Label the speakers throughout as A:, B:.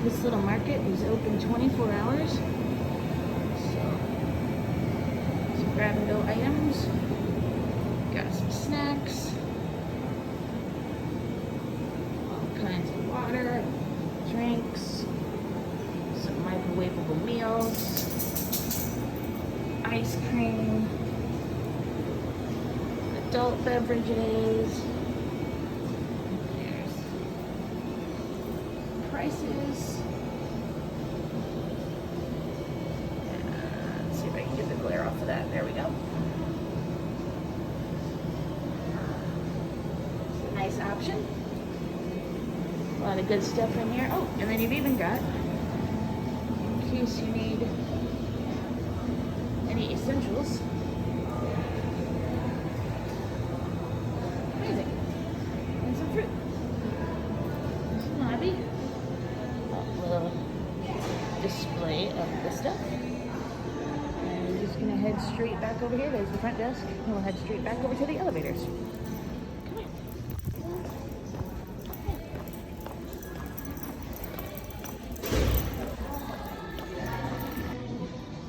A: This little market is open 24 hours. So, some grab and go items. Got some snacks. All kinds of water, drinks, some microwavable meals, ice cream, adult beverages. There's prices. Let's see if I can get the glare off of that. There we go. It's a nice option. A lot of good stuff in here. Oh, and then you've even got, in case you need any essentials. Amazing. And some fruit. Some lobby. A little display of the stuff. And we're just gonna head straight back over here. There's the front desk. And we'll head straight back over to the elevators. Come on.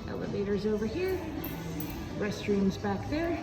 A: Elevators over here. Restrooms back there.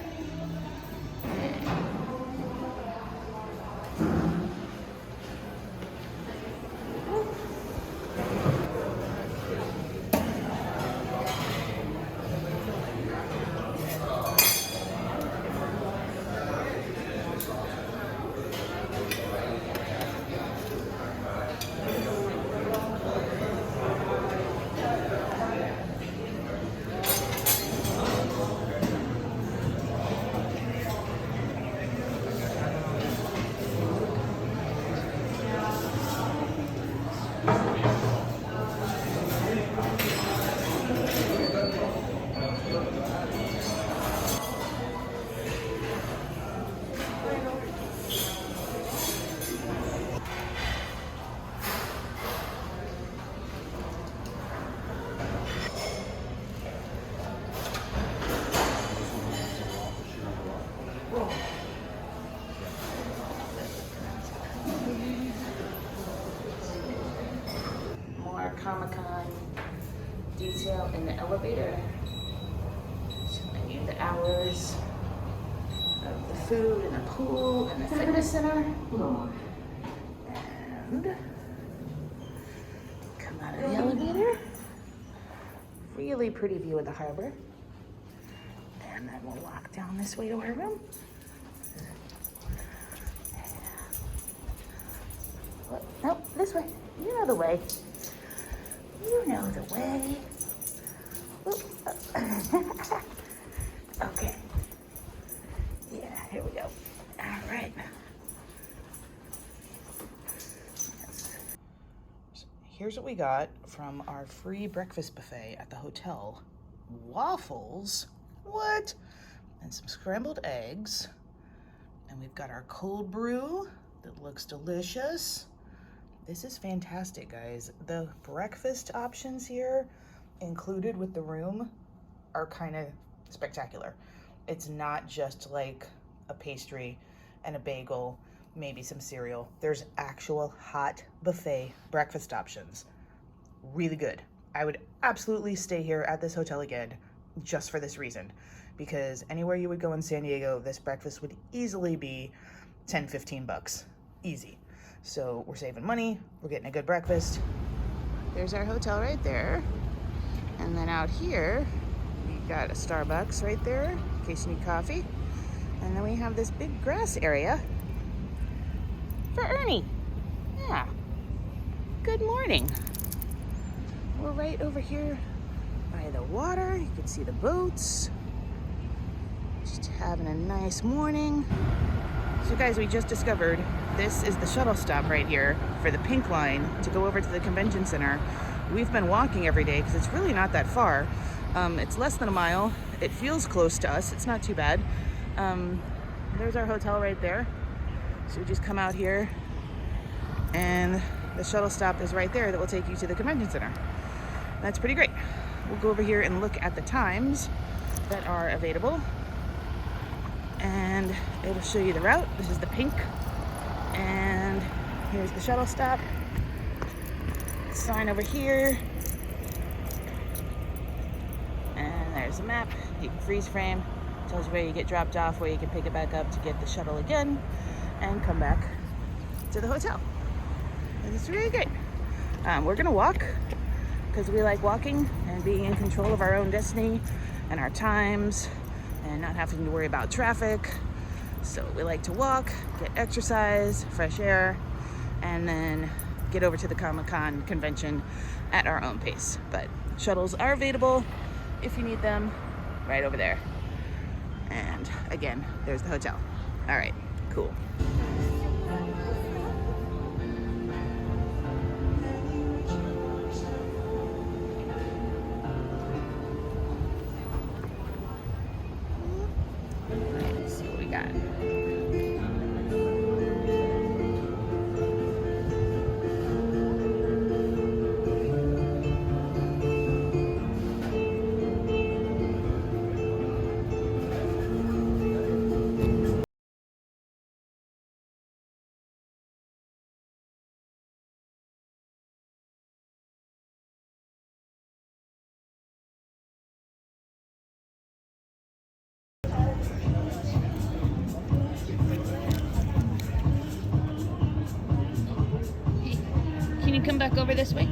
A: More Comic-Con detail in the elevator. Showing you the hours of the food and the pool and the fitness center. And come out of the elevator. Really pretty view of the harbor. And then we'll walk down this way to our room. Nope, this way. You know the way. You know the way. Okay. Yeah, here we go. All right. Yes. So here's what we got from our free breakfast buffet at the hotel. Waffles? What? And some scrambled eggs. And we've got our cold brew that looks delicious. This is fantastic, guys. The breakfast options here included with the room are kind of spectacular. It's not just like a pastry and a bagel, maybe some cereal. There's actual hot buffet breakfast options. Really good. I would absolutely stay here at this hotel again just for this reason, because anywhere you would go in San Diego, this breakfast would easily be 10, 15 bucks. Easy. So we're saving money, we're getting a good breakfast. There's our hotel right there. And then out here, we've got a Starbucks right there, in case you need coffee. And then we have this big grass area for Ernie. Yeah. Good morning. We're right over here by the water. You can see the boats. Just having a nice morning. So guys, we just discovered this is the shuttle stop right here for the pink line to go over to the convention center. We've been walking every day because it's really not that far. It's less than a mile. It feels close to us. It's not too bad. There's our hotel right there. So we just come out here and the shuttle stop is right there that will take you to the convention center. That's pretty great. We'll go over here and look at the times that are available. And it'll show you the route. This is the pink. And here's the shuttle stop. sign over here. And there's a map. You can freeze frame. Tells you where you get dropped off, where you can pick it back up to get the shuttle again and come back to the hotel. And it's really great. We're gonna walk because we like walking and being in control of our own destiny and our times and not having to worry about traffic. So we like to walk, get exercise, fresh air, and then get over to the Comic-Con convention at our own pace. But shuttles are available if you need them, right over there. And again, there's the hotel. All right, cool. Let's see what we got. Can you come back over this way?